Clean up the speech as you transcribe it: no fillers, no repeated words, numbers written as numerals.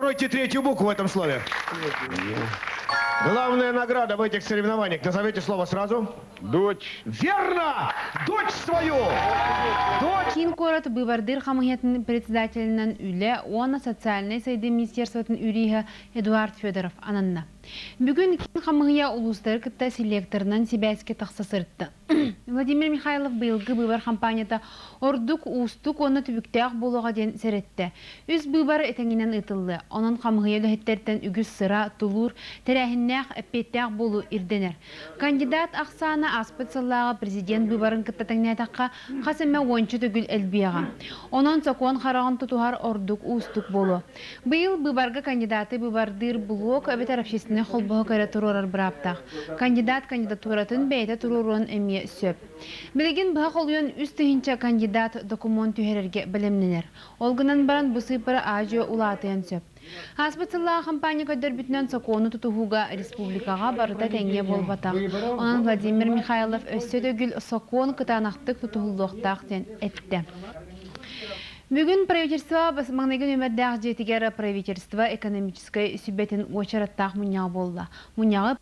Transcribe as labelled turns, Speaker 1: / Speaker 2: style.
Speaker 1: Пройти третью букву в этом слове. Главная награда в этих соревнованиях. Назовите слово сразу.
Speaker 2: Дочь.
Speaker 1: Верно! Дочь свою! Дочь!
Speaker 3: Кин корот бывардыр хамыятын председателинен үле, оны социальный сайды министерствотын үрейі Эдуард Федоров ананна. Бүгін кин хамыя улустар кітті селекторынан себәске тақсасыртты. Владимир Михайлов быйылғы бывар компанията ордук устук оны түбіктәк болуға ден сәретті. Үз бывар этеңінен ытылды. Onun хамыя лөхеттерден үгіз сыра, тулур, тәрәхіннәк, әппеттәк болу ирденер. Кандидат Ақсана Аспыцыллаға президент быварын кіттатыңнәтаққа қасыма ончы түгіл әлбияға. Onun сокуан қарағын тұтуғар ордук устук болу. Быйыл быварға кандидаты бывардыр блок әбетер общественный холбығы кәрі тұрорар бұраптақ. Кандидат кандидатуратын бәйті тұрорын әме сөп. Білеген бұға қолуын үстігінші кандидат документ түйерерге білімненер. Олғынан баран бұсыпыры ажы улатыян сөп. Аспыцыллаға компания көдір бүтінен сокуаны тұтуғуға республикаға барыта тәңе болбатақ. Онан Владимир Михайлов өссі төгіл сокуан кытанақтық тұтуғылықтақ тен әтті. Бүгін правительство басмаңнайғы нөмірдәқ жетігері правительство экономическай сүбетін очараттақ мұнияғы болды. Мұнияғы